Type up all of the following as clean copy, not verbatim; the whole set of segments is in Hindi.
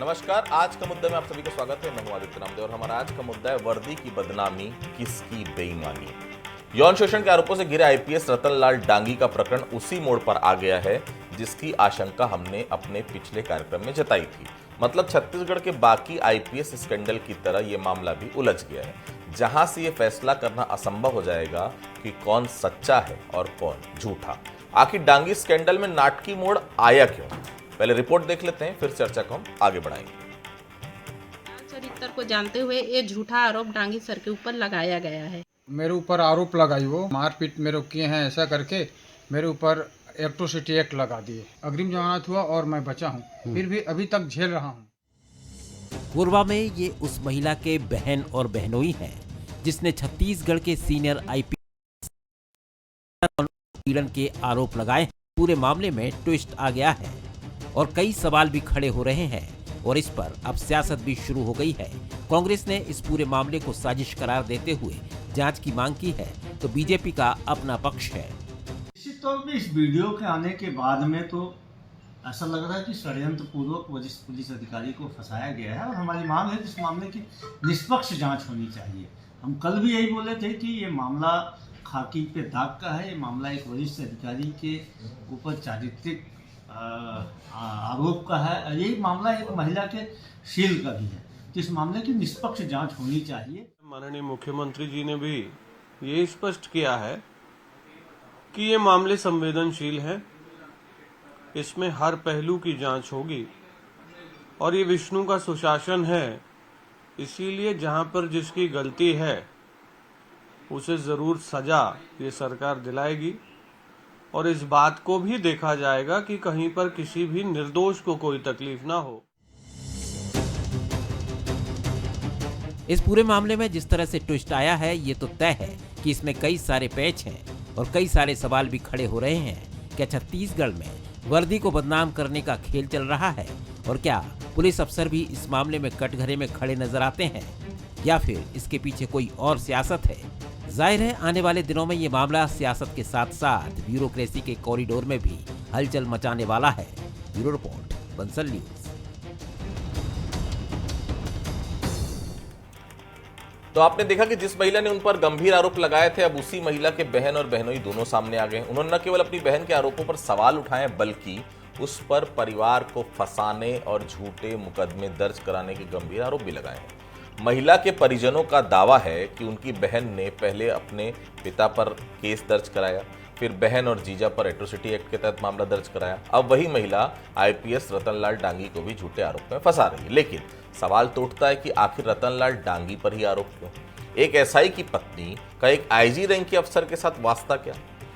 नमस्कार। आज का मुद्दा में आप सभी का स्वागत है। मैं हूं आदित्य नामदेव और हमारा आज का मुद्दा है वर्दी की बदनामी किसकी बेईमानी। यौन शोषण के आरोपों से घिरे आईपीएस रतनलाल डांगी का प्रकरण उसी मोड़ पर आ गया है जिसकी आशंका हमने अपने पिछले कार्यक्रम में जताई थी। मतलब छत्तीसगढ़ के बाकी आईपीएस स्कैंडल की तरह यह मामला भी उलझ गया है, जहां से यह फैसला करना असंभव हो जाएगा कि कौन सच्चा है और कौन झूठा। आखिर डांगी स्कैंडल में नाटकीय मोड़ आया क्यों? पहले रिपोर्ट देख लेते हैं, फिर चर्चा को हम आगे बढ़ाएंगे। चरित्र को जानते हुए ये झूठा आरोप डांगी सर के ऊपर लगाया गया है। मेरे ऊपर आरोप लगाई, वो मारपीट मेरे को किए हैं, ऐसा करके मेरे ऊपर एट्रोसिटी एक्ट लगा दिए। अग्रिम जमानत हुआ और मैं बचा हूँ, फिर भी अभी तक झेल रहा हूँ। कोरबा में ये उस महिला के बहन और बहनोई हैं जिसने छत्तीसगढ़ के सीनियर आईपीएस पीड़न के आरोप लगाए। पूरे मामले में ट्विस्ट आ गया है और कई सवाल भी खड़े हो रहे हैं और इस पर अब सियासत भी शुरू हो गई है। कांग्रेस ने इस पूरे मामले को साजिश करार देते हुए जांच की मांग की है, तो बीजेपी का अपना पक्ष है। निश्चित तौर पे इस वीडियो के आने के बाद में तो ऐसा लग रहा है कि षड्यंत्र पूर्वक पुलिस अधिकारी को फंसाया गया है और हमारी मांग है कि इस मामले की निष्पक्ष जांच होनी चाहिए। हम कल भी यही बोले थे कि ये मामला खाकी पे दाग का है। ये मामला एक वरिष्ठ अधिकारी के ऊपर चारित्रिक आरोप का है। ये मामला एक महिला के शील का भी है, तो इस मामले की निष्पक्ष जांच होनी चाहिए। माननीय मुख्यमंत्री जी ने भी ये स्पष्ट किया है कि ये मामले संवेदनशील हैं, इसमें हर पहलू की जांच होगी और ये विष्णु का सुशासन है, इसीलिए जहां पर जिसकी गलती है उसे जरूर सजा ये सरकार दिलाएगी और इस बात को भी देखा जाएगा कि कहीं पर किसी भी निर्दोष को कोई तकलीफ ना हो। इस पूरे मामले में जिस तरह से ट्विस्ट आया है, ये तो तय है कि इसमें कई सारे पैच हैं और कई सारे सवाल भी खड़े हो रहे हैं। क्या छत्तीसगढ़ में वर्दी को बदनाम करने का खेल चल रहा है और क्या पुलिस अफसर भी इस मामले में कटघरे में खड़े नजर आते हैं या फिर इसके पीछे कोई और सियासत है? जाहिर है आने वाले दिनों में ये मामला सियासत के साथ साथ ब्यूरोक्रेसी के कॉरिडोर में भी हलचल मचाने वाला है। Bureau report, Bansal news. तो आपने देखा कि जिस महिला ने उन पर गंभीर आरोप लगाए थे, अब उसी महिला के बहन और बहनोई दोनों सामने आ गए। उन्होंने न केवल अपनी बहन के आरोपों पर सवाल उठाए, बल्कि उस पर परिवार को फंसाने और झूठे मुकदमे दर्ज कराने के गंभीर आरोप भी लगाए हैं। महिला के परिजनों का दावा है कि उनकी बहन ने पहले अपने पिता पर केस दर्ज कराया, फिर बहन और जीजा पर एट्रोसिटी एक्ट के तहत मामला दर्ज कराया। अब वही महिला आईपीएस रतनलाल डांगी को भी झूठे आरोप में फंसा रही है। लेकिन सवाल तो उठता है कि आखिर रतनलाल डांगी पर ही आरोप क्यों? एक एसआई की पत्नी का एक आईजी रैंक के अफसर के साथ वास्ता क्या?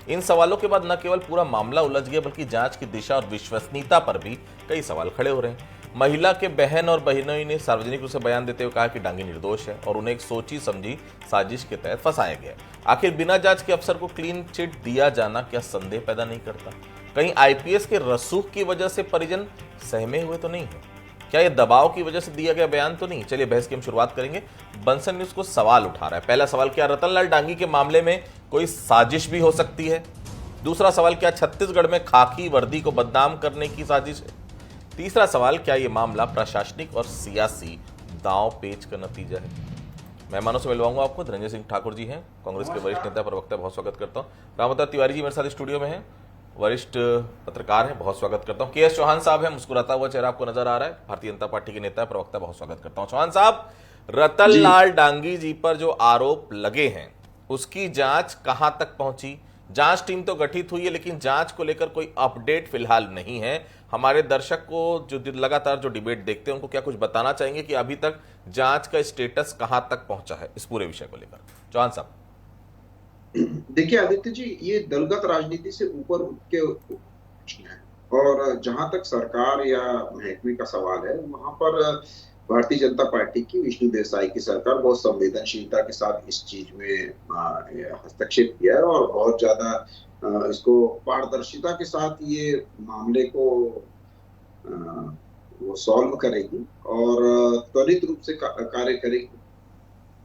इन सवालों के बाद न केवल पूरा मामला उलझ गया, बल्कि जांच की दिशा और विश्वसनीयता पर भी कई सवाल खड़े हो रहे हैं। महिला के बहन और बहनोई ने सार्वजनिक रूप से बयान देते हुए कहा कि डांगी निर्दोष है और उन्हें एक सोची समझी साजिश के तहत फंसाया गया। आखिर बिना जांच के अफसर को क्लीन चिट दिया जाना क्या संदेह पैदा नहीं करता? कहीं आईपीएस के रसूख की वजह से परिजन सहमे हुए तो नहीं है? क्या यह दबाव की वजह से दिया गया बयान तो नहीं? चलिए बहस की हम शुरुआत करेंगे। बंसल न्यूज को सवाल उठा रहा है। पहला सवाल, क्या रतनलाल डांगी के मामले में कोई साजिश भी हो सकती है? दूसरा सवाल, क्या छत्तीसगढ़ में खाकी वर्दी को बदनाम करने की साजिश है? तीसरा सवाल, क्या यह मामला प्रशासनिक और सियासी दांव पेच का नतीजा है? मेहमानों से मिलवाऊंगा आपको। धनंजय सिंह ठाकुर जी हैं, कांग्रेस के वरिष्ठ नेता प्रवक्ता, बहुत स्वागत करता हूँ। रामवतार तिवारी जी मेरे साथ स्टूडियो में हैं, वरिष्ठ पत्रकार हैं, बहुत स्वागत करता हूँ। के.एस. चौहान साहब हैं, मुस्कुराता हुआ चेहरा आपको नजर आ रहा है, भारतीय जनता पार्टी के नेता प्रवक्ता, बहुत स्वागत करता हूँ। चौहान साहब, रतनलाल डांगी जी पर जो आरोप लगे हैं उसकी जांच कहां तक पहुंची? जांच टीम तो गठित हुई है, लेकिन जांच को लेकर कोई अपडेट फिलहाल नहीं है। हमारे दर्शक को जो लगातार जो डिबेट देखते हैं उनको क्या कुछ बताना चाहेंगे कि अभी तक जांच का स्टेटस कहां तक पहुंचा है इस पूरे विषय को लेकर? चौहान साहब। देखिए आदित्य जी, ये दलगत राजनीति से ऊपर उठ के है और जहां तक सरकार या महकमे का सवाल है, वहां पर भारतीय जनता पार्टी की विष्णु देसाई की सरकार बहुत संवेदनशीलता के साथ इस चीज में हस्तक्षेप किया है और बहुत ज्यादा इसको पारदर्शिता के साथ ये मामले को वो सॉल्व करेगी और त्वरित रूप से कार्य करेगी।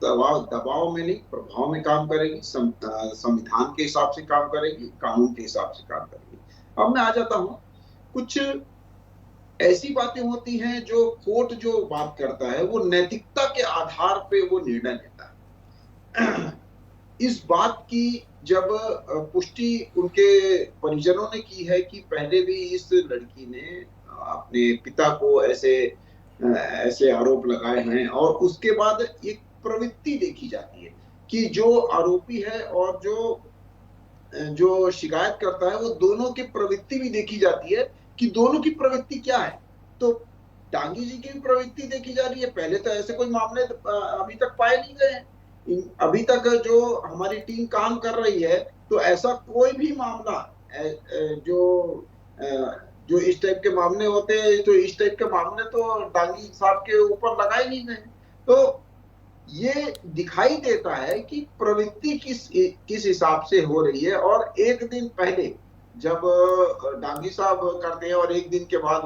दबाव में नहीं, प्रभाव में काम करेगी, संविधान के हिसाब से काम करेगी, कानून के हिसाब से काम करेगी। अब मैं आ जाता हूँ कुछ ऐसी बातें होती हैं जो कोर्ट जो बात करता है वो नैतिकता के आधार पे वो निर्णय लेता है। इस बात की जब पुष्टि उनके परिजनों ने की है कि पहले भी इस लड़की ने अपने पिता को ऐसे आरोप लगाए हैं, और उसके बाद एक प्रवृत्ति देखी जाती है कि जो आरोपी है और जो शिकायत करता है वो दोनों की प्रवृत्ति भी देखी जाती है कि दोनों की प्रवृत्ति क्या है। तो डांगी जी की भी प्रवृत्ति देखी जा रही है। पहले तो ऐसे कोई मामले अभी तक पाए नहीं गए हैं। अभी तक जो हमारी टीम काम कर रही है तो ऐसा कोई भी मामला जो इस टाइप के मामले होते हैं, तो इस टाइप के मामले तो डांगी साहब के ऊपर लगाए नहीं गए। तो ये दिखाई देता है कि प्रवृत्ति किस हिसाब से हो रही है। और एक दिन पहले जब डांगी साहब करते हैं और एक दिन के बाद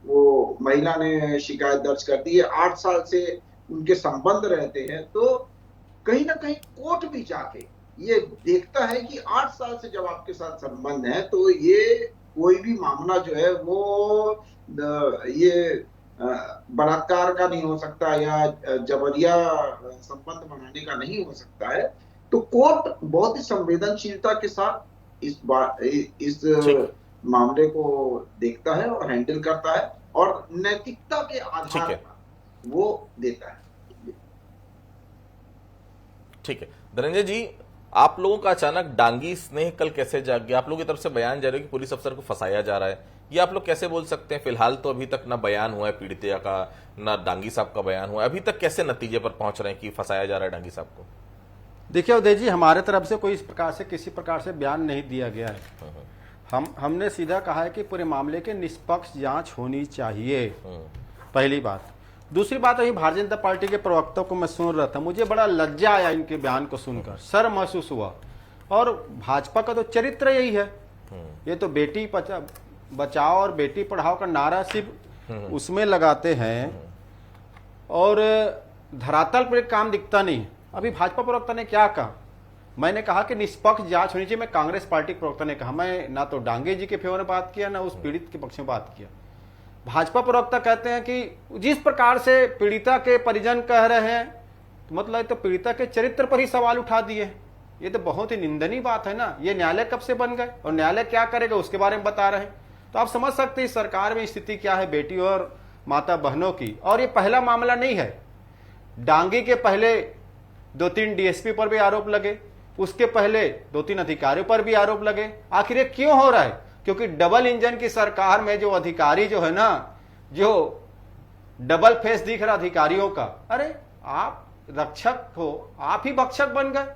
वो महिला ने शिकायत दर्ज कर दी है, 8 साल से उनके संबंध रहते हैं, तो कहीं ना कहीं कोर्ट भी जाके ये देखता है कि 8 साल से जब आपके साथ संबंध है तो ये कोई भी मामला जो है वो ये बलात्कार का नहीं हो सकता या जबरिया संबंध बनाने का नहीं हो सकता है। तो कोर्ट बहुत ही संवेदनशीलता के साथ इस मामले को देखता है और हैंडल करता है और नैतिकता के आधार पर वो देता है। ठीक है धनंजय जी, आप लोगों का अचानक डांगी स्नेह कल कैसे जाग गया? आप लोगों की तरफ से बयान जा रहा है कि पुलिस अफसर को फंसाया जा रहा है, ये आप लोग कैसे बोल सकते हैं? फिलहाल तो अभी तक ना बयान हुआ है पीड़िता का, ना डांगी साहब का बयान हुआ है, अभी तक कैसे नतीजे पर पहुंच रहे हैं कि फंसाया जा रहा है डांगी साहब को? देखिए उदय जी, हमारे तरफ से कोई इस प्रकार से किसी प्रकार से बयान नहीं दिया गया है। हमने सीधा कहा है कि पूरे मामले की निष्पक्ष जांच होनी चाहिए, पहली बात। दूसरी बात, वही भारतीय जनता पार्टी के प्रवक्ता को मैं सुन रहा था, मुझे बड़ा लज्जा आया इनके बयान को सुनकर, शर्म महसूस हुआ। और भाजपा का तो चरित्र यही है, ये तो बेटी बचाओ और बेटी पढ़ाओ का नारा सिर्फ उसमें लगाते हैं और धरातल पर काम दिखता नहीं। अभी भाजपा प्रवक्ता ने क्या कहा? मैंने कहा कि निष्पक्ष जांच होनी चाहिए। मैं कांग्रेस पार्टी प्रवक्ता ने कहा, मैं ना तो डांगे जी के फेवर में बात किया ना उस पीड़ित के पक्ष में बात किया। भाजपा प्रवक्ता कहते हैं कि जिस प्रकार से पीड़िता के परिजन कह रहे हैं, तो मतलब तो पीड़िता के चरित्र पर ही सवाल उठा दिए। ये तो बहुत ही निंदनीय बात है ना। ये न्यायालय कब से बन गए और न्यायालय क्या करेगा उसके बारे में बता रहे हैं। तो आप समझ सकते हैं सरकार में स्थिति क्या है बेटी और माता बहनों की। और ये पहला मामला नहीं है, डांगी के पहले 2-3 डीएसपी पर भी आरोप लगे, उसके पहले 2-3 अधिकारियों पर भी आरोप लगे। आखिर ये क्यों हो रहा है? क्योंकि डबल इंजन की सरकार में जो अधिकारी जो है ना, जो डबल फेस दिख रहा अधिकारियों का, अरे आप रक्षक हो, आप ही भक्षक बन गए।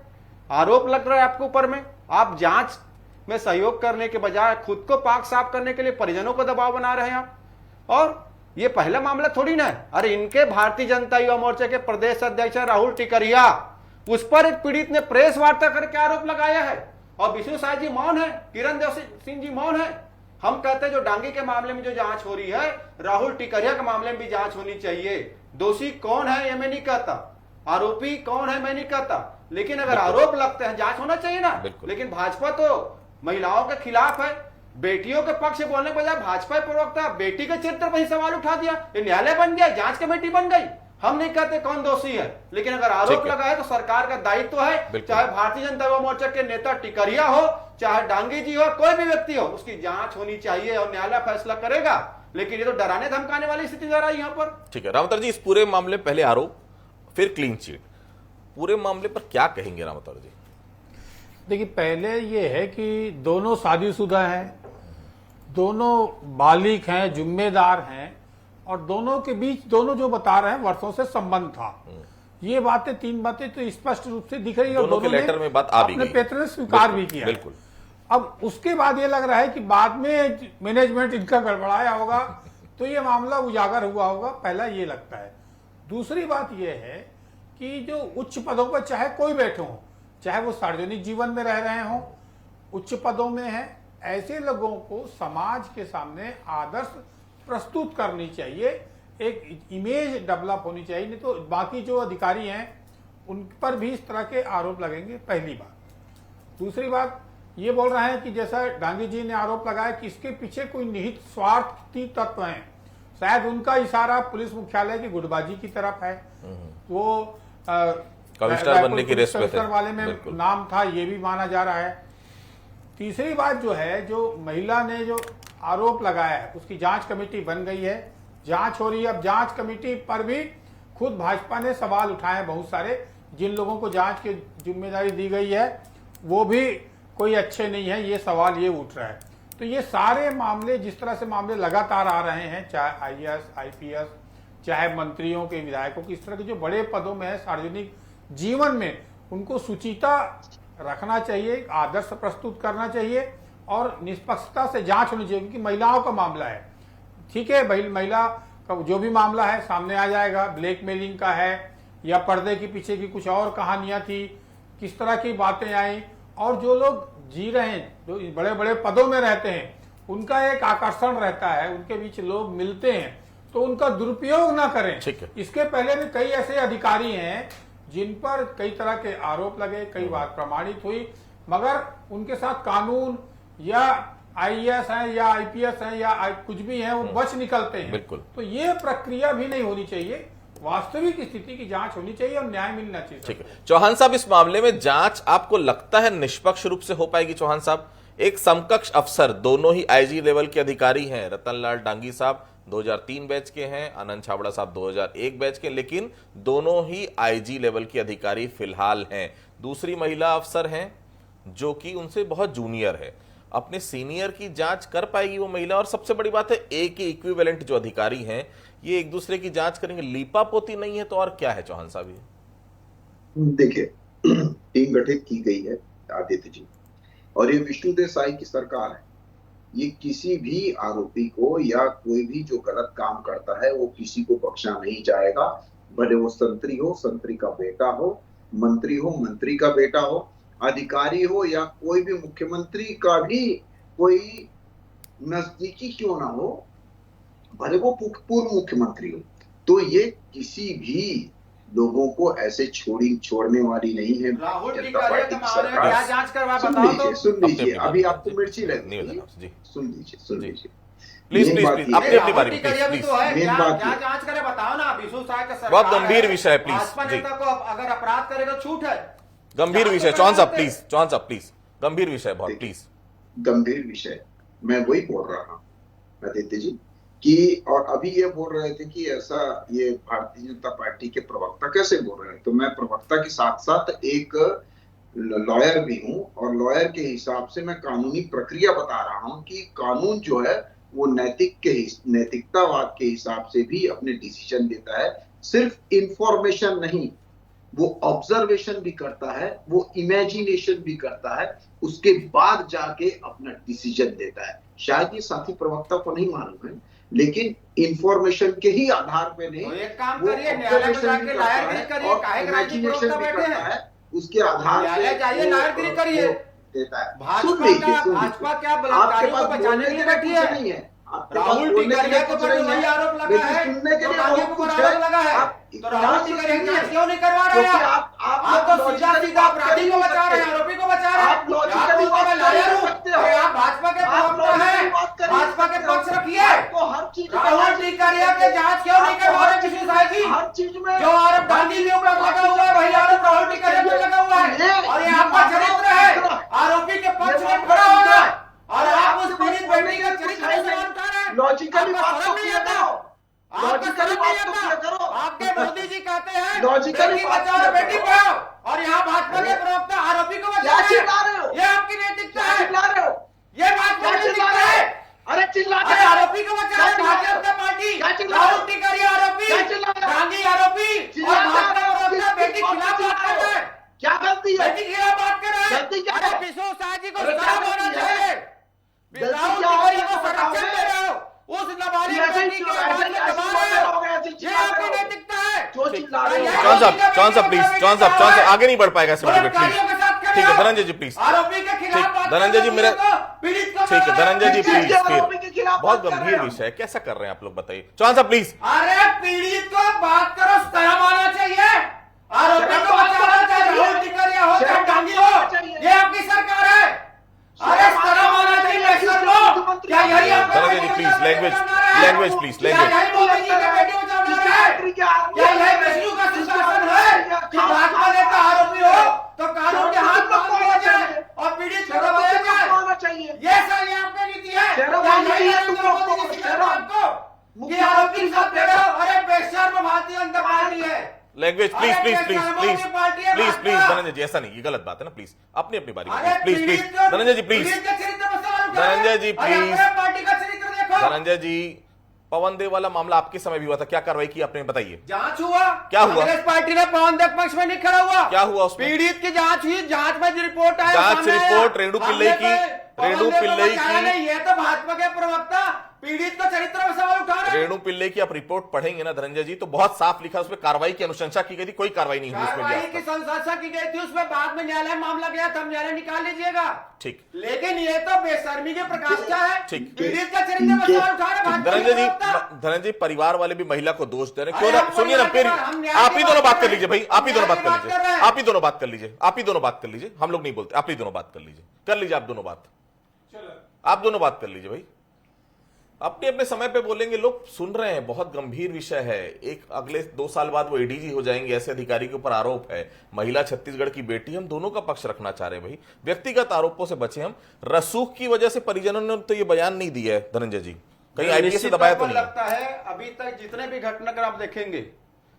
आरोप लग रहा है आपके ऊपर में, आप जांच में सहयोग करने के बजाय खुद को पाक साफ करने के लिए परिजनों को दबाव बना रहे हैं आप। और ये पहला मामला थोड़ी ना है। अरे इनके भारतीय जनता युवा मोर्चा के प्रदेश अध्यक्ष राहुल टिकरिया, उस पर एक पीड़ित ने प्रेस वार्ता करके आरोप लगाया है और विष्णु साय जी मौन है, किरण देव सिंह जी मौन है। हम कहते हैं जो डांगी के मामले में जो जांच हो रही है, राहुल टिकरिया के मामले में भी जांच होनी चाहिए। दोषी कौन है ये मैं नहीं कहता, आरोपी कौन है मैं नहीं कहता, लेकिन अगर आरोप लगते हैं जांच होना चाहिए ना। लेकिन भाजपा तो महिलाओं के खिलाफ है, बेटियों के पक्ष बोलने के बजाय भाजपा प्रवक्ता बेटी के चरित्र पर ही सवाल उठा दिया। ये न्यायालय बन गया, जांच कमेटी बन गई। हम नहीं कहते कौन दोषी है, लेकिन अगर आरोप लगा है तो सरकार का दायित्व है, चाहे भारतीय जनता युवा मोर्चा के नेता टिकरिया हो, चाहे डांगी जी हो, कोई भी व्यक्ति हो, उसकी जांच होनी चाहिए और न्यायालय फैसला करेगा। लेकिन ये तो डराने धमकाने वाली स्थिति नजर आई यहाँ पर। ठीक है रामतर जी, इस पूरे मामले पहले आरोप फिर क्लीन चिट, पूरे मामले पर क्या कहेंगे रामतर जी? देखिए पहले ये है कि दोनों शादीशुदा हैं, दोनों बालिग हैं, जिम्मेदार हैं और दोनों के बीच दोनों जो बता रहे हैं वर्षों से संबंध था। ये बातें 3 बातें तो स्पष्ट रूप से दिख रही है और दोनों के लेटर में बात आ भी गई, अपने पेपर ने स्वीकार भी किया। बिल्कुल। अब उसके बाद ये लग रहा है कि बाद में मैनेजमेंट इनका गड़बड़ाया होगा तो ये मामला उजागर हुआ होगा, पहला ये लगता है। दूसरी बात ये है कि जो उच्च पदों पर चाहे कोई बैठे हो, चाहे वो सार्वजनिक जीवन में रह रहे हों, उच्च पदों में हैं, ऐसे लोगों को समाज के सामने आदर्श प्रस्तुत करनी चाहिए, एक इमेज डेवलप होनी चाहिए। नहीं तो बाकी जो अधिकारी हैं उन पर भी इस तरह के आरोप लगेंगे, पहली बात। दूसरी बात ये बोल रहे हैं कि जैसा गांधी जी ने आरोप लगाया कि इसके पीछे कोई निहित स्वार्थी तत्व हैं, शायद उनका इशारा पुलिस मुख्यालय की गुटबाजी की तरफ है। वो कमिश्नर बनने की रेस पे थे, कमिश्नर वाले में नाम था, ये भी माना जा रहा है। तीसरी बात जो है, जो महिला ने जो आरोप लगाया है उसकी जांच कमेटी बन गई है, जांच हो रही है। अब जांच कमेटी पर भी खुद भाजपा ने सवाल उठाए बहुत सारे। जिन लोगों को जांच की जिम्मेदारी दी गई है वो भी कोई अच्छे नहीं है, ये सवाल ये उठ रहा है। तो ये सारे मामले, जिस तरह से मामले लगातार आ रहे हैं, चाहे आईएएस, आईपीएस, चाहे मंत्रियों के, विधायकों की, इस तरह के जो बड़े पदों में है सार्वजनिक जीवन में, उनको सुचिता रखना चाहिए, आदर्श प्रस्तुत करना चाहिए और निष्पक्षता से जांच होनी चाहिए। क्योंकि महिलाओं का मामला है, ठीक है, महिला का जो भी मामला है सामने आ जाएगा, ब्लैकमेलिंग का है या पर्दे के पीछे की कुछ और कहानियां थी, किस तरह की बातें आई। और जो लोग जी रहे हैं, जो बड़े बड़े पदों में रहते हैं, उनका एक आकर्षण रहता है, उनके बीच लोग मिलते हैं, तो उनका दुरुपयोग ना करें। इसके पहले भी कई ऐसे अधिकारी हैं जिन पर कई तरह के आरोप लगे, कई बार प्रमाणित हुई, मगर उनके साथ कानून या आईएएस है या आईपीएस है या कुछ भी है, वो बच निकलते हैं। बिल्कुल। तो ये प्रक्रिया भी नहीं होनी चाहिए, वास्तविक स्थिति की जांच होनी चाहिए और न्याय मिलना चाहिए। ठीक है चौहान साहब, इस मामले में जांच आपको लगता है निष्पक्ष रूप से हो पाएगी? चौहान साहब, एक समकक्ष अफसर, दोनों ही आईजी लेवल के अधिकारी हैं। रतनलाल डांगी साहब 2003 बैच के हैं, आनंद छाबड़ा साहब 2001 बैच के, लेकिन दोनों ही आईजी लेवल के अधिकारी फिलहाल हैं। दूसरी महिला अफसर हैं जो कि उनसे बहुत जूनियर है। अपने सीनियर की जांच कर पाएगी वो महिला? और सबसे बड़ी बात है, एक ही इक्विवेलेंट जो अधिकारी हैं ये एक दूसरे की जांच करेंगे, लीपा पोती नहीं है तो और क्या है? चौहान साहब, देखिए, टीम गठित की गई है आदित्य जी, और ये विष्णु देसाई की सरकार है। ये किसी भी आरोपी को या कोई भी जो गलत काम करता है वो किसी को बख्शा नहीं जाएगा, भले वो संतरी हो, संतरी का बेटा हो, मंत्री हो, मंत्री का बेटा हो, अधिकारी हो, या कोई भी मुख्यमंत्री का भी कोई नजदीकी क्यों ना हो, भले वो पूर्व मुख्यमंत्री हो। तो ये किसी भी लोगों को ऐसे छोड़ने वाली नहीं है जनता पार्टी की सरकार। सुन लीजिए, अभी आपको मिर्ची लगेगी, सुन लीजिए प्लीज अपनी बारी में बहुत गंभीर विषय है, प्लीज अगर अपराध करे तो छूट है, गंभीर विषय। चौहान साहब प्लीज, गंभीर विषय बहुत, प्लीज गंभीर विषय। मैं वही बोल रहा हूं आदित्य जी कि, और अभी ये बोल रहे थे कि ऐसा ये भारतीय जनता पार्टी के प्रवक्ता कैसे बोल रहे हैं, तो मैं प्रवक्ता के साथ साथ एक लॉयर भी हूं, और लॉयर के हिसाब से मैं कानूनी प्रक्रिया बता रहा हूं कि कानून जो है वो नैतिकतावाद के हिसाब से भी अपने डिसीजन देता है। सिर्फ इंफॉर्मेशन नहीं, वो ऑब्जर्वेशन भी करता है, वो इमेजिनेशन भी करता है, उसके बाद जाके अपना डिसीजन देता है। शायद ये साथी प्रवक्ता को नहीं मालूम है, लेकिन इंफॉर्मेशन के ही आधार पे नहीं, तो एक काम करिए, न्यायालय में जाके लायरगिरी करिए, काहे के राजनीतिक प्रवक्ता बैठे हैं, उसके आधार से जाइए, लायरगिरी करिए देता है। भाजपा क्या बलात्कारियों को बचाने के लिए बैठी है? राहुल टिकरिया के ऊपर वही आरोप लगा है, तो डांगी के ऊपर आरोप लगा है, तो राहुल टिकरिया जांच क्यों नहीं करवा रहे हैं? आप तो सीधा अपराधी को बचा रहे हैं, आरोपी को बचा रहे हैं। आप भाजपा के प्रवक्ता हैं, भाजपा के पक्ष रखिए। राहुल टिकरिया के जांच क्यों नहीं करवा रहे विष्णु साई जी? हर चीज में जो आरोप गांधी के ऊपर लगा हुआ है वही आरोप राहुल टिकरिया पर लगा हुआ है, और ये आपका चरित्र है आरोपी के पक्ष में खड़ा होना, और आप उस पीड़ित बेटी का चरित्र लॉजिकली बात तो किया करो, लॉजिकली बात तो किया करो। आपके मोदी जी कहते हैं लॉजिकली बेटी बचाओ बेटी पढ़ाओ, और यहाँ भाजपा के प्रवक्ता आरोपी को बचा रहे हो। ये आपकी नैतिकता है, चिल्ला रहे हो, ये भाजपा की नैतिकता है। अरे चिल्ला, अरे आरोपी को बचा रहे भारतीय जनता पार्टी, राहुल टिकरिया आरोपी, गांधी आरोपी, और भाजपा प्रवक्ता बेटी खिलाफ बात कर रहे हैं। क्या गलती है? बेटी खिलाफ बात कर रहे हैं। अरे विष्णु साई जी को सजा होना चाहिए, राहुल टिकरिया को संरक्षण दे रहे हो, उस नाबालिग बेटी के आधार में दबा रहे हो, ये आपकी नैतिकता है। चौहान साहब प्लीज, चौहान साहब आगे नहीं बढ़ पाएगा प्लीज। ठीक है धनंजय जी प्लीज, आरोपी के खिलाफ धनंजय जी मेरा, पीड़ित को, ठीक है धनंजय जी प्लीज, फिर बहुत गंभीर विषय है, कैसा कर रहे हैं आप लोग बताइए। चौहान साहब प्लीज। अरे पीड़ित को बात करो, शर्म आना चाहिए, आरोपी को बचाना चाहिए, राहुल टिकरिया हो चाहे गांधी हो, ये आपकी सरकार है। Please please please please please please Dhananjay ji, ऐसा नहीं, ये गलत बात है ना, प्लीज अपनी अपनी बारी में please please Dhananjay ji please, Dhananjay ji please, Dhananjay ji Pawan Dev वाला मामला आपके समय भी हुआ था, क्या कार्रवाई की आपने, बताइए। जांच हुआ, क्या हुआ? कांग्रेस पार्टी ने पवन देव पक्ष में नहीं खड़ा हुआ, क्या हुआ उसमें? पीड़ित की जांच हुई, जांच में जो रिपोर्ट आया, जांच रिपोर्ट रेणु पिल्लई की, रेणु पिल्लई की, ये तो भाजपा के प्रवक्ता पीड़ित को चरित्र में सवाल उठा रहे हैं। रेणु पिल्लई की आप रिपोर्ट पढ़ेंगे ना धनंजय जी, तो बहुत साफ लिखा, उसमें कार्रवाई की अनुशंसा की गई थी, कोई कार्रवाई नहीं हुई उसमें। कार्रवाई की अनुशंसा की गई थी, उसमें बाद में न्यायालय मामला गया था, न्यायालय निकाल लीजिएगा। ठीक, लेकिन ये तो बेशर्मी के प्रकाश है, ठीक। पीड़ित का चरित्र में सवाल उठा रहे हैं धनंजय जी, धनंजय जी परिवार वाले भी महिला को दोष दे रहे हैं, क्यों ना, सुनिए ना, फिर आप ही दोनों बात कर लीजिए भाई, आप ही दोनों बात कर लीजिए, आप ही दोनों बात कर लीजिए, आप ही दोनों बात कर लीजिए, हम लोग नहीं बोलते, आप ही दोनों बात कर लीजिए, कर लीजिए आप दोनों बात, आप दोनों बात कर लीजिए भाई, अपने अपने समय पे बोलेंगे, लोग सुन रहे हैं, बहुत गंभीर विषय है। एक अगले 2 साल बाद वो एडीजी हो जाएंगे, ऐसे अधिकारी के ऊपर आरोप है, महिला छत्तीसगढ़ की बेटी, हम दोनों का पक्ष रखना चाह रहे हैं भाई, व्यक्तिगत आरोपों से बचे हम। रसूख की वजह से परिजनों ने तो ये बयान नहीं दिया है धनंजय जी, कहीं आईपीएस से दबाया तो नहीं? लगता है अभी तक जितने भी घटनाक्रम आप देखेंगे,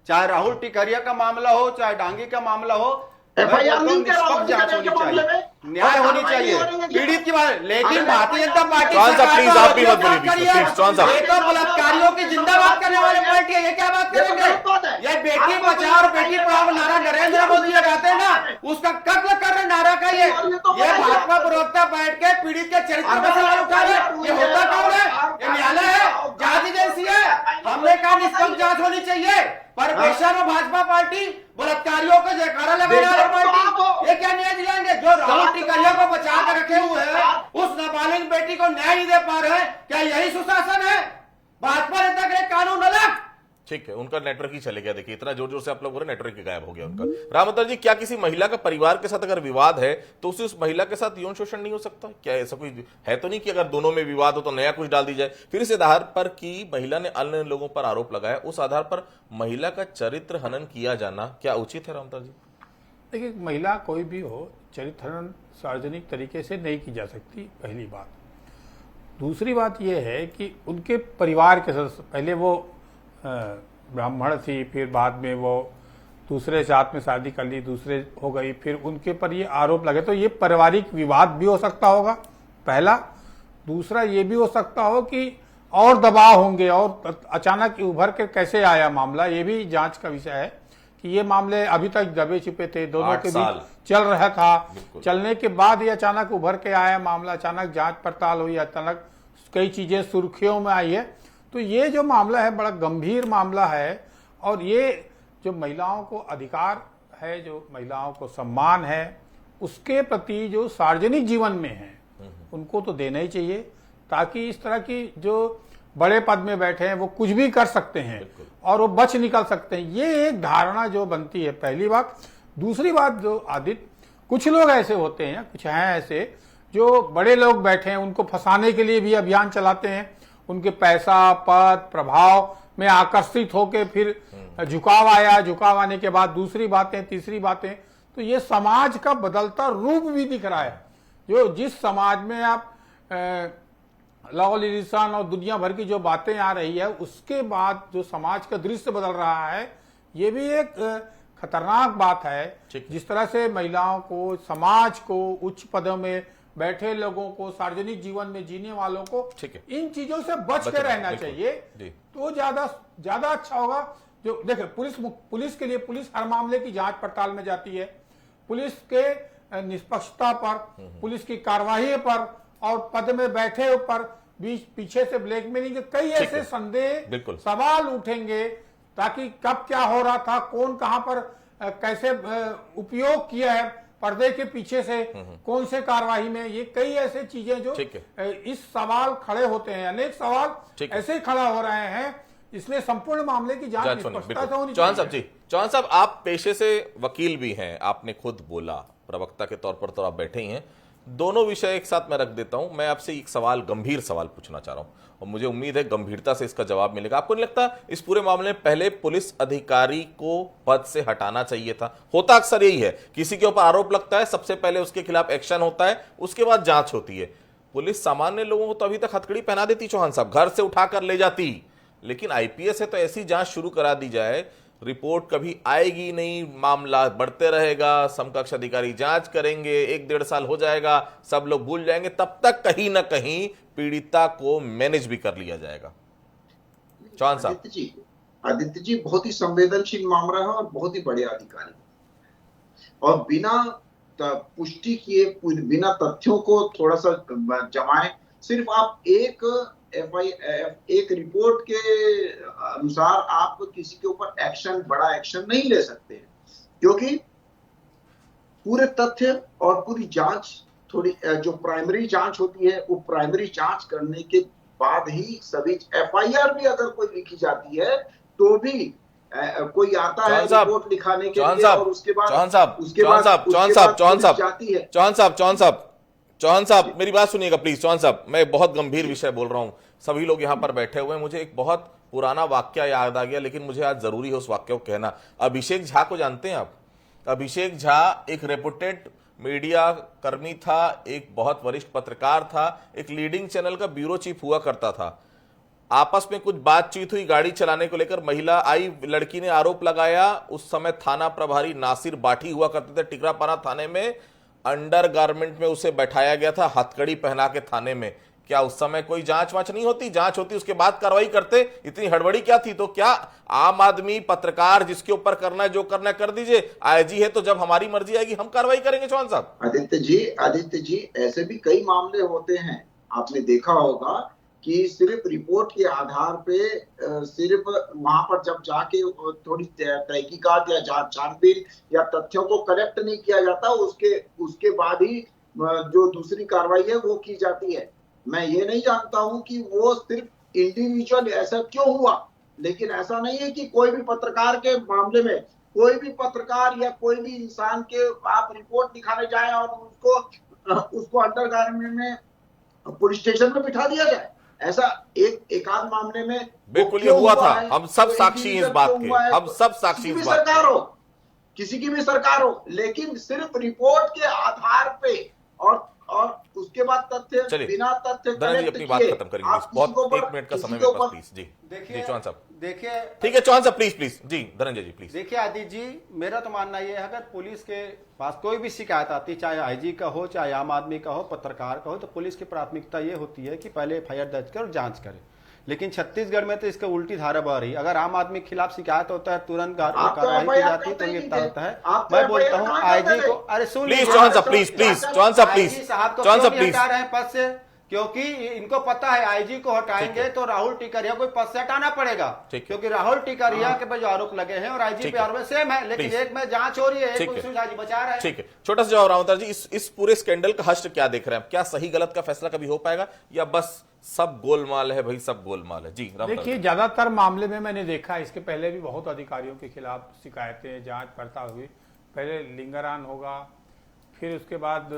चाहे राहुल टिकरिया का मामला हो, चाहे डांगी का मामला हो, निष्पक्ष जांच होनी चाहिए, न्याय होनी चाहिए पीड़ित की बात। लेकिन भारतीय जनता पार्टी प्लीज आप भी मत बोलिए, तो बलात्कारियों की जिंदाबाद करने वाले पार्टी है, ये क्या बात करेंगे? ये बेटी बचाओ और बेटी पढ़ाओ नारा नरेंद्र मोदी लगाते हैं ना, उसका कत्ल कर रहे नारा का ये भाजपा प्रवक्ता बैठ के पीड़ित के चरित्र पर सवाल उठा रहे। ये होता कौन है? ये न्यायालय है, जांच एजेंसी है। हमने कहा निष्पक्ष जांच होनी चाहिए, पर पेशा में भाजपा पार्टी बलात्कारियों को जयकारा लगाने वाली पार्टी ये क्या न्याय दिलाएंगे? जो राहुल टिकरिया को बचा कर रखे हुए हैं, उस नाबालिग बेटी को न्याय नहीं दे पा रहे हैं, क्या यही सुशासन है? भाजपा नेता के कानून अलग। ठीक है, उनका नेटवर्क ही चले गया, देखिए इतना जोर जोर से आप लोग बोल रहे, नेटवर्क ही गायब हो गया उनका। रामअवतार जी, क्या किसी महिला का परिवार के साथ अगर विवाद है तो उसे उस महिला के साथ यौन शोषण नहीं हो सकता? क्या ऐसा कोई है तो नहीं कि अगर दोनों में विवाद हो तो नया कुछ डाल दी जाए? फिर इस आधार पर कि महिला ने अन्य लोगों पर आरोप लगाया, उस आधार पर महिला का चरित्र हनन किया जाना क्या उचित है रामअवतार जी? देखिए, महिला कोई भी हो, चरित्र हनन सार्वजनिक तरीके से नहीं की जा सकती, पहली बात। दूसरी बात यह है कि उनके परिवार के सदस्य, पहले वो ब्राह्मण थी, फिर बाद में वो दूसरे साथ में शादी कर ली, दूसरे हो गई, फिर उनके पर ये आरोप लगे, तो ये पारिवारिक विवाद भी हो सकता होगा, पहला। दूसरा ये भी हो सकता हो कि और दबाव होंगे और अचानक उभर के कैसे आया मामला, ये भी जांच का विषय है कि ये मामले अभी तक दबे छिपे थे, दोनों के बीच चल रहा था, चलने के बाद ये अचानक उभर के आया मामला, अचानक जांच पड़ताल हुई, अचानक कई चीजें सुर्खियों में आई है। तो ये जो मामला है बड़ा गंभीर मामला है, और ये जो महिलाओं को अधिकार है, जो महिलाओं को सम्मान है, उसके प्रति जो सार्वजनिक जीवन में है उनको तो देना ही चाहिए, ताकि इस तरह की जो बड़े पद में बैठे हैं वो कुछ भी कर सकते हैं और वो बच निकल सकते हैं, ये एक धारणा जो बनती है, पहली बात। दूसरी बात, जो आदित्य, कुछ लोग ऐसे होते हैं, कुछ हैं ऐसे जो बड़े लोग बैठे हैं, उनको फंसाने के लिए भी अभियान चलाते हैं, उनके पैसा, पद, प्रभाव में आकर्षित होकर फिर झुकाव आया, झुकाव आने के बाद दूसरी बातें, तीसरी बातें, तो ये समाज का बदलता रूप भी दिख रहा है। जो जिस समाज में आप लॉ लिटिगेशन और दुनिया भर की जो बातें आ रही है, उसके बाद जो समाज का दृश्य बदल रहा है, ये भी एक खतरनाक बात है। जिस तरह से महिलाओं को, समाज को, उच्च पदों में बैठे लोगों को, सार्वजनिक जीवन में जीने वालों को इन चीजों से बच के रहना चाहिए, तो ज्यादा अच्छा होगा। जो देखिए, पुलिस के लिए, पुलिस हर मामले की जांच पड़ताल में जाती है, पुलिस के निष्पक्षता पर, पुलिस की कार्यवाही पर और पद में बैठे पर बीच पीछे से ब्लैकमेलिंग के कई ऐसे संदेह, सवाल उठेंगे, ताकि कब क्या हो रहा था, कौन कहां पर कैसे उपयोग किया है पर्दे के पीछे से, कौन से कार्यवाही में, ये कई ऐसे चीजें जो इस सवाल खड़े होते हैं, अनेक सवाल ऐसे खड़ा हो रहे हैं, इसलिए संपूर्ण मामले की जांच निष्पक्षता से होनी चाहिए। चौहान साहब जी, चौहान साहब, आप पेशे से वकील भी हैं, आपने खुद बोला, प्रवक्ता के तौर पर तो आप बैठे ही हैं, दोनों विषय एक साथ मैं रख देता हूं। मैं आपसे एक सवाल, गंभीर सवाल पूछना चाह रहा हूं और मुझे उम्मीद है गंभीरता से इसका जवाब मिलेगा। आपको नहीं लगता इस पूरे मामले में पहले पुलिस अधिकारी को पद से हटाना चाहिए था? होता अक्सर यही है, किसी के ऊपर आरोप लगता है, सबसे पहले उसके खिलाफ एक्शन होता है, उसके बाद जांच होती है। पुलिस सामान्य लोगों को तो अभी तक हथकड़ी पहना देती चौहान साहब, घर से उठाकर ले जाती, लेकिन आईपीएस है तो ऐसी जांच शुरू करा दी जाए रिपोर्ट कभी आएगी नहीं, मामला बढ़ते रहेगा, समकक्ष अधिकारी जांच करेंगे, 1-1.5 साल हो जाएगा, सब लोग भूल जाएंगे, तब तक कहीं ना कहीं पीड़िता को मैनेज भी कर लिया जाएगा। चौहान साहब। आदित्य जी बहुत ही संवेदनशील मामला है और बहुत ही बड़े अधिकारी, और बिना पुष्टि किए, बिना तथ्यों को थोड़ा सा जमाए, सिर्फ आप एक रिपोर्ट के अनुसार आप किसी के ऊपर बड़ा एक्शन नहीं ले सकते हैं, क्योंकि पूरे तथ्य और पूरी जांच, थोड़ी जो प्राइमरी जांच होती है, वो प्राइमरी जांच करने के बाद ही सभी FIR भी अगर कोई लिखी जाती है तो भी कोई आता है रिपोर्ट लिखाने के लिए, और उसके बाद चौहान साहब मेरी बात सुनिएगा प्लीज। चौहान साहब, मैं बहुत गंभीर विषय बोल रहा हूं, सभी लोग यहां पर बैठे हुए हैं, मुझे एक बहुत पुराना वाक्य याद आ गया, लेकिन मुझे आज जरूरी है उस वाक्य को कहना। अभिषेक झा को जानते हैं आप? अभिषेक झा एक रेपुटेड मीडिया कर्मी था, एक बहुत वरिष्ठ पत्रकार था, एक लीडिंग चैनल का ब्यूरो चीफ हुआ करता था। आपस में कुछ बातचीत हुई गाड़ी चलाने को लेकर, महिला आई, लड़की ने आरोप लगाया, उस समय थाना प्रभारी नासिर बाठी हुआ करते थे टिकरापाना थाने में, अंडर गारमेंट में उसे बैठाया गया था, हथकड़ी पहना के थाने में। क्या उस समय कोई जांच वांच नहीं होती? जांच होती उसके बाद कार्रवाई करते, इतनी हड़बड़ी क्या थी? तो क्या आम आदमी पत्रकार जिसके ऊपर करना है, जो करना है कर दीजिए, IG है तो जब हमारी मर्जी आएगी हम कार्रवाई करेंगे। चौहान साहब। आदित्य जी ऐसे भी कई मामले होते हैं, आपने देखा होगा कि सिर्फ रिपोर्ट के आधार पे, सिर्फ वहां पर जब जाके थोड़ी तहकीकात या छानबीन या तथ्यों को कलेक्ट नहीं किया जाता, उसके बाद ही जो दूसरी कार्रवाई है वो की जाती है। मैं ये नहीं जानता हूं कि वो सिर्फ इंडिविजुअल ऐसा क्यों हुआ, लेकिन ऐसा नहीं है कि कोई भी पत्रकार के मामले में, कोई भी पत्रकार या कोई भी इंसान के आप रिपोर्ट दिखाने जाए और उसको अंडर गारमेंट में पुलिस स्टेशन में बिठा दिया जाए। ऐसा एक आध मामले में बिल्कुल ये हुआ था, हम सब साक्षी हैं इस बात के, हम सब साक्षी इस बात सरकार हो, किसी की भी सरकार हो, लेकिन सिर्फ रिपोर्ट के आधार पे और उसके बाद तथ्य, बिना तथ्य धनंजय जी अपनी बात खत्म करेंगे, बहुत 1 मिनट का समय मेरे पास प्लीज। जी देखिए चौहान साहब, देखिए ठीक है चौहान साहब प्लीज जी, धनंजय जी प्लीज। देखिए आदित्य जी, मेरा तो मानना यह है, अगर पुलिस के पास कोई भी शिकायत आती, चाहे IG का हो, चाहे आम आदमी का हो, पत्रकार का हो, तो पुलिस की प्राथमिकता ये होती है कि पहले FIR दर्ज कर और जांच करे। लेकिन छत्तीसगढ़ में तो इसका उल्टी धारा बह रही। अगर आम आदमी के खिलाफ शिकायत होता है तुरंत कार्रवाई की जाती है, तो गिरफ्तार होता है। मैं बोलता हूँ IG को, अरे सुन प्लीज चौहान साहब प्लीज चौहान साहब प्लीज हटा रहे हैं पद से, क्योंकि इनको पता है IG को हटाएंगे तो राहुल टिकरिया को पद से हटाना पड़ेगा, क्योंकि राहुल टिकरिया के पर जो आरोप लगे हैं और IG पे आरोप सेम है, लेकिन एक में जांच हो रही है, एक को बचा रहे हैं। ठीक है, छोटा सा जवाब रावत जी, इस पूरे स्कैंडल का हश्र क्या देख रहे हैं? क्या सही गलत का फैसला कभी हो पाएगा, या बस सब गोलमाल है? भाई सब गोलमाल है। जी देखिए, ज्यादातर मामले में मैंने देखा, इसके पहले भी बहुत अधिकारियों के खिलाफ शिकायतें जांच पड़ताल हुई। पहले लिंगरान होगा, फिर उसके बाद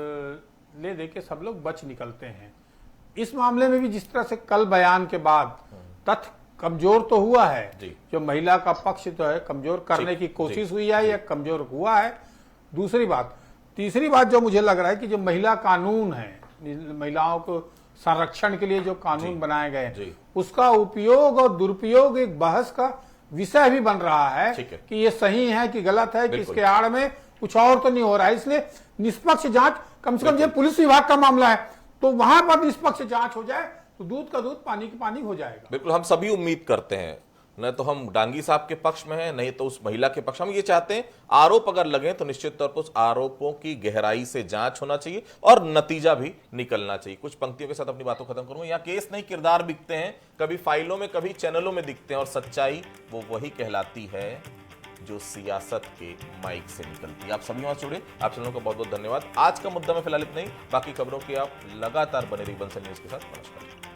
ले दे के सब लोग बच निकलते हैं। इस मामले में भी जिस तरह से कल बयान के बाद तथ्य कमजोर तो हुआ है, जो महिला का पक्ष तो है कमजोर करने की कोशिश हुई है या कमजोर हुआ है। दूसरी बात, तीसरी बात जो मुझे लग रहा है कि जो महिला कानून है, महिलाओं को संरक्षण के लिए जो कानून बनाए गए, उसका उपयोग और दुरुपयोग एक बहस का विषय भी बन रहा है कि ये सही है कि गलत है, कि इसके आड़ में कुछ और तो नहीं हो रहा है। इसलिए निष्पक्ष जांच, कम से कम ये पुलिस विभाग का मामला है तो वहां पर निष्पक्ष जांच हो जाए तो दूध का दूध पानी का पानी हो जाएगा। बिल्कुल, हम सभी उम्मीद करते हैं, न तो हम डांगी साहब के पक्ष में हैं, नहीं तो उस महिला के पक्ष। हम ये चाहते हैं आरोप अगर लगे तो निश्चित तौर पर उस आरोपों की गहराई से जांच होना चाहिए और नतीजा भी निकलना चाहिए। कुछ पंक्तियों के साथ अपनी बातों खत्म करूंगा। यहाँ केस नहीं किरदार बिकते हैं, कभी फाइलों में कभी चैनलों में दिखते हैं, और सच्चाई वो वही कहलाती है जो सियासत के माइक से निकलती है। आप सभी वहां जुड़े, आप चैनलों का बहुत बहुत धन्यवाद। आज का मुद्दा में फिलहाल इतना ही, बाकी खबरों की आप लगातार बने रहिए बंसल न्यूज के साथ। नमस्कार।